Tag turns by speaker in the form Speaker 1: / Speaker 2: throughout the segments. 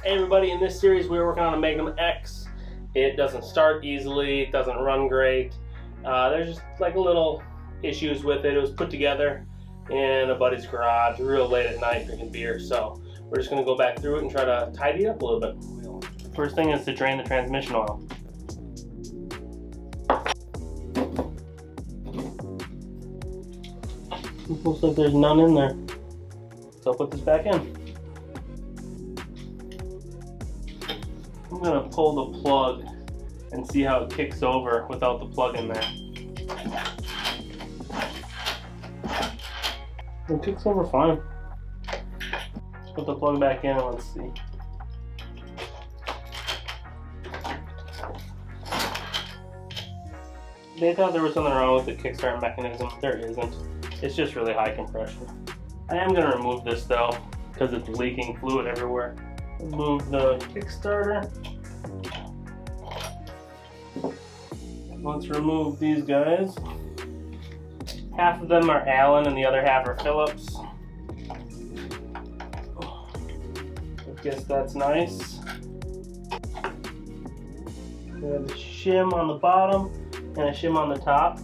Speaker 1: Hey everybody, in this series we're working on a Magnum X. It doesn't start easily, it doesn't run great. There's just like a little issues with it. It was put together in a buddy's garage real late at night drinking beer, so we're just going to go back through it and try to tidy it up a little bit. First thing is to drain the transmission oil. It looks like there's none in there, so I'll put this back in. I'm going to pull the plug and see how it kicks over without the plug in there. It kicks over fine. Put the plug back in and let's see. They thought there was something wrong with the Kickstarter mechanism. There isn't. It's just really high compression. I am going to remove this though because it's leaking fluid everywhere. Remove the Kickstarter. Let's remove these guys. Half of them are Allen and the other half are Phillips. I guess that's nice. We have a shim on the bottom and a shim on the top.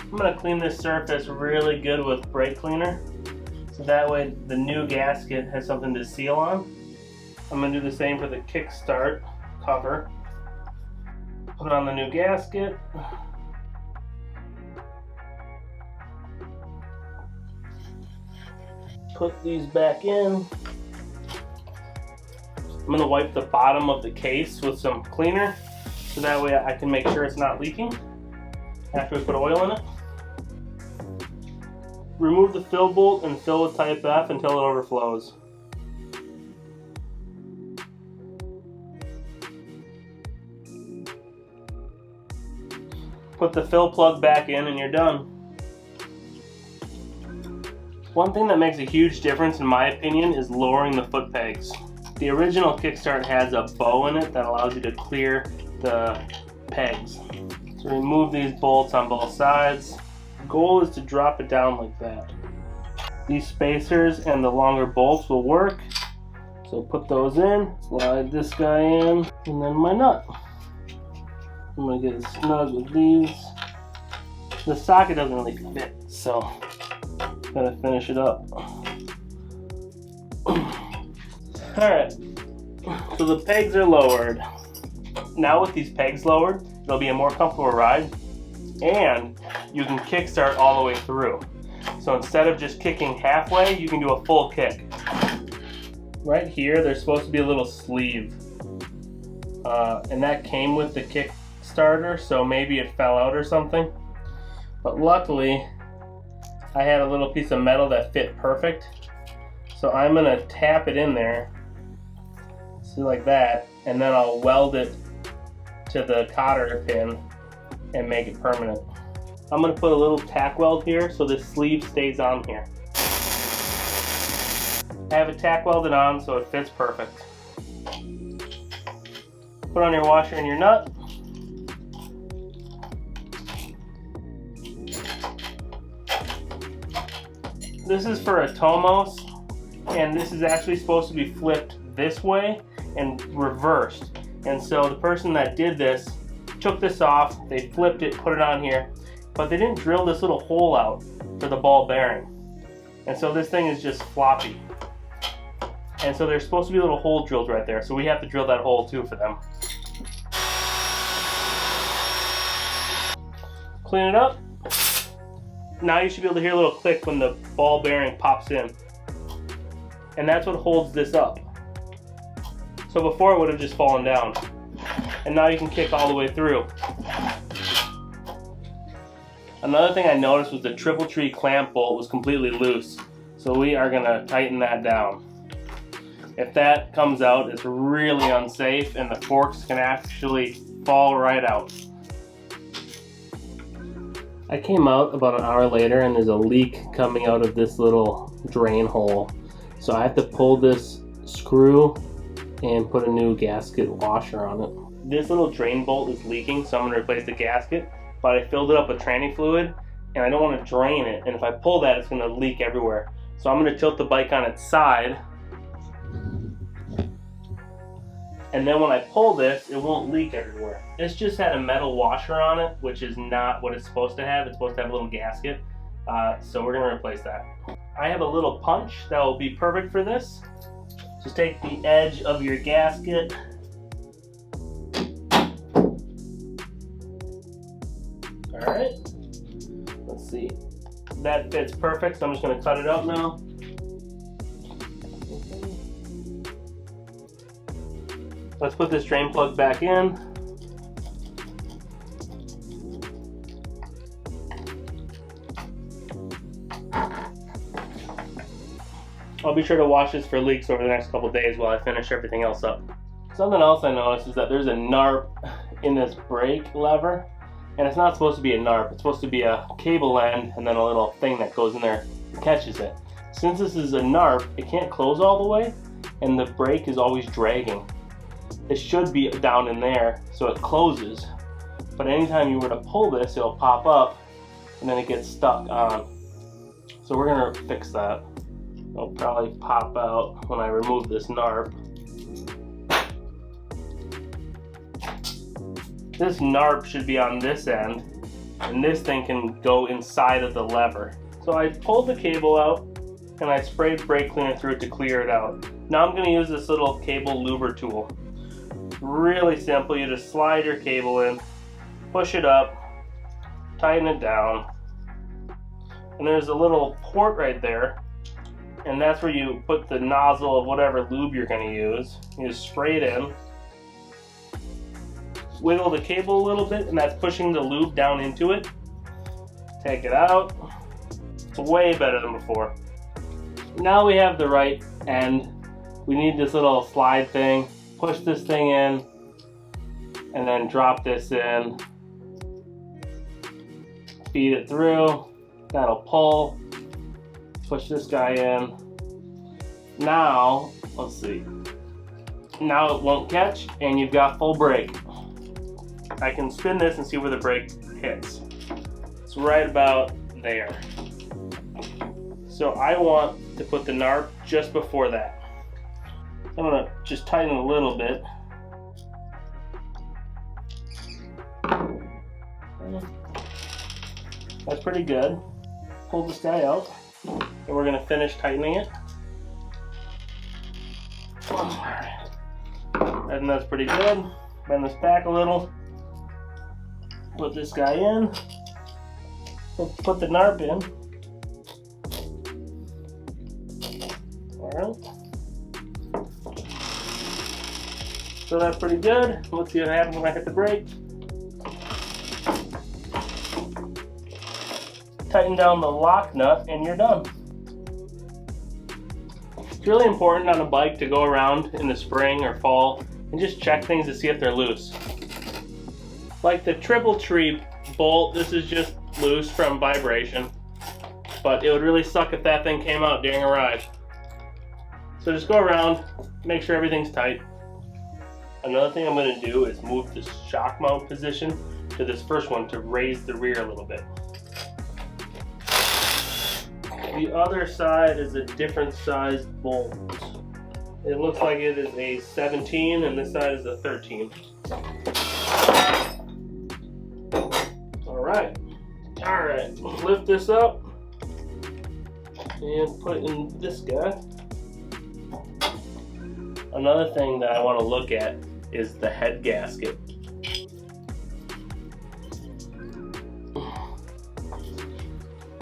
Speaker 1: I'm going to clean this surface really good with brake cleaner, so that way the new gasket has something to seal on. I'm going to do the same for the kickstart cover. Put on the new gasket. Put these back in. I'm going to wipe the bottom of the case with some cleaner, so that way I can make sure it's not leaking after we put oil in it. Remove the fill bolt and fill with type F until it overflows. Put the fill plug back in and you're done. One thing that makes a huge difference in my opinion is lowering the foot pegs. The original Kickstart has a bow in it that allows you to clear the pegs. So remove these bolts on both sides. The goal is to drop it down like that. These spacers and the longer bolts will work. So put those in, slide this guy in, and then my nut. I'm going to get it snug with these. The socket doesn't really fit, so I'm going to finish it up. Alright, so the pegs are lowered. Now with these pegs lowered, it'll be a more comfortable ride, and you can kickstart all the way through. So instead of just kicking halfway, you can do a full kick. Right here, there's supposed to be a little sleeve, and that came with the Kickstarter, so maybe it fell out or something. But luckily, I had a little piece of metal that fit perfect. So I'm going to tap it in there, see, like that, and then I'll weld it to the cotter pin and make it permanent. I'm going to put a little tack weld here so this sleeve stays on here. I have it tack welded on so it fits perfect. Put on your washer and your nut. This is for a Tomos, and this is actually supposed to be flipped this way and reversed. And so the person that did this took this off, they flipped it, put it on here, but they didn't drill this little hole out for the ball bearing. And so this thing is just floppy. And so there's supposed to be a little hole drilled right there, so we have to drill that hole too for them. Clean it up. Now you should be able to hear a little click when the ball bearing pops in. And that's what holds this up. So before it would have just fallen down. And now you can kick all the way through. Another thing I noticed was the triple tree clamp bolt was completely loose. So we are going to tighten that down. If that comes out, it's really unsafe and the forks can actually fall right out. I came out about an hour later and there's a leak coming out of this little drain hole. So I have to pull this screw and put a new gasket washer on it. This little drain bolt is leaking, so I'm going to replace the gasket, but I filled it up with tranny fluid and I don't want to drain it, and if I pull that it's going to leak everywhere. So I'm going to tilt the bike on its side And then when I pull this, it won't leak everywhere. This just had a metal washer on it, which is not what it's supposed to have. It's supposed to have a little gasket. So we're gonna replace that. I have a little punch that will be perfect for this. Just take the edge of your gasket. All right, let's see. That fits perfect, so I'm just gonna cut it out now. Let's put this drain plug back in. I'll be sure to wash this for leaks over the next couple days while I finish everything else up. Something else I noticed is that there's a NARP in this brake lever, and it's not supposed to be a NARP. It's supposed to be a cable end and then a little thing that goes in there and catches it. Since this is a NARP, it can't close all the way, and the brake is always dragging. It should be down in there so it closes, but anytime you were to pull this, it'll pop up and then it gets stuck on. So we're gonna fix that. It'll probably pop out when I remove this NARP. This NARP should be on this end, and this thing can go inside of the lever. So I pulled the cable out and I sprayed brake cleaner through it to clear it out. Now I'm gonna use this little cable louver tool. Really simple, you just slide your cable in, push it up, tighten it down, and there's a little port right there, and that's where you put the nozzle of whatever lube you're going to use. You just spray it in, wiggle the cable a little bit, and that's pushing the lube down into it. Take it out. It's way better than before. Now we have the right end. We need this little slide thing. Push this thing in, and then drop this in. Feed it through. That'll pull. Push this guy in. Now, let's see. Now it won't catch, and you've got full brake. I can spin this and see where the brake hits. It's right about there. So I want to put the NARP just before that. I'm gonna just tighten a little bit. That's pretty good. Pull this guy out, and we're gonna finish tightening it. Alright. And that's pretty good. Bend this back a little. Put this guy in. Put the NARP in. Alright. So that's pretty good. Let's see what happens when I hit the brake. Tighten down the lock nut and you're done. It's really important on a bike to go around in the spring or fall and just check things to see if they're loose. Like the triple tree bolt, this is just loose from vibration, but it would really suck if that thing came out during a ride. So just go around, make sure everything's tight. Another thing I'm going to do is move the shock mount position to this first one to raise the rear a little bit. The other side is a different sized bolt. It looks like it is a 17 and this side is a 13. Alright, lift this up and put in this guy. Another thing that I want to look at is the head gasket.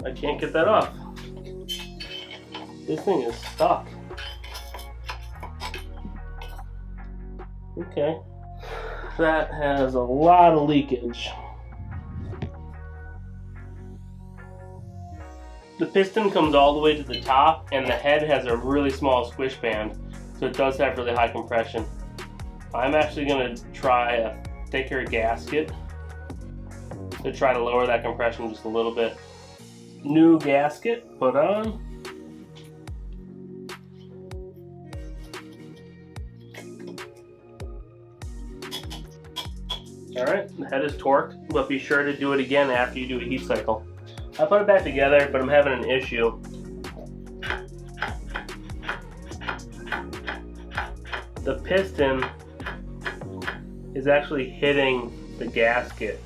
Speaker 1: I can't get that off. This thing is stuck. Okay. That has a lot of leakage. The piston comes all the way to the top, and the head has a really small squish band, so it does have really high compression. I'm actually going to try a thicker gasket to try to lower that compression just a little bit. New gasket put on. Alright, the head is torqued, but be sure to do it again after you do a heat cycle. I put it back together, but I'm having an issue. The piston is actually hitting the gasket.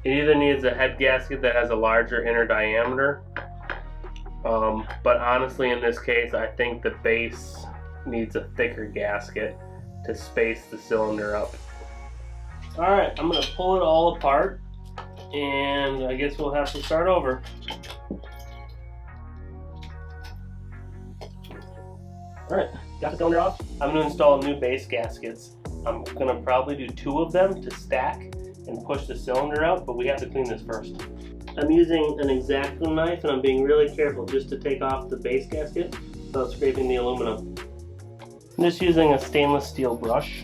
Speaker 1: It either needs a head gasket that has a larger inner diameter, but honestly in this case I think the base needs a thicker gasket to space the cylinder up. Alright, I'm going to pull it all apart and I guess we'll have to start over. Alright, got the cylinder off. I'm going to install new base gaskets. I'm going to probably do 2 of them to stack and push the cylinder out, but we have to clean this first. I'm using an X-Acto knife and I'm being really careful just to take off the base gasket without scraping the aluminum. I'm just using a stainless steel brush.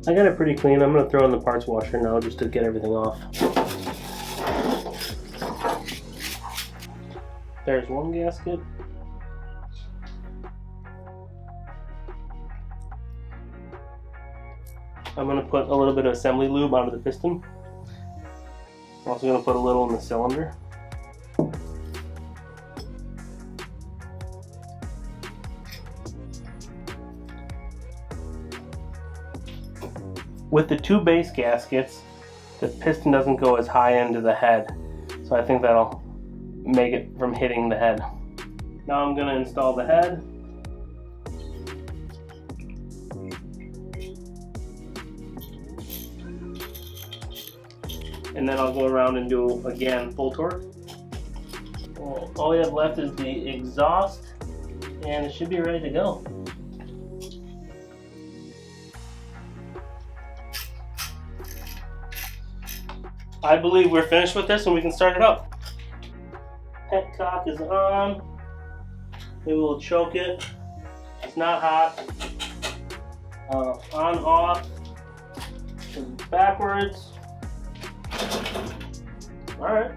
Speaker 1: I got it pretty clean. I'm going to throw in the parts washer now just to get everything off. There's one gasket. I'm going to put a little bit of assembly lube onto the piston. I'm also going to put a little in the cylinder. With the 2 base gaskets, the piston doesn't go as high into the head, so I think that'll make it from hitting the head. Now I'm going to install the head. And then I'll go around and do, again, full torque. All we have left is the exhaust, and it should be ready to go. I believe we're finished with this and we can start it up. Petcock is on. Maybe we'll choke it. It's not hot. On, off, backwards. All right.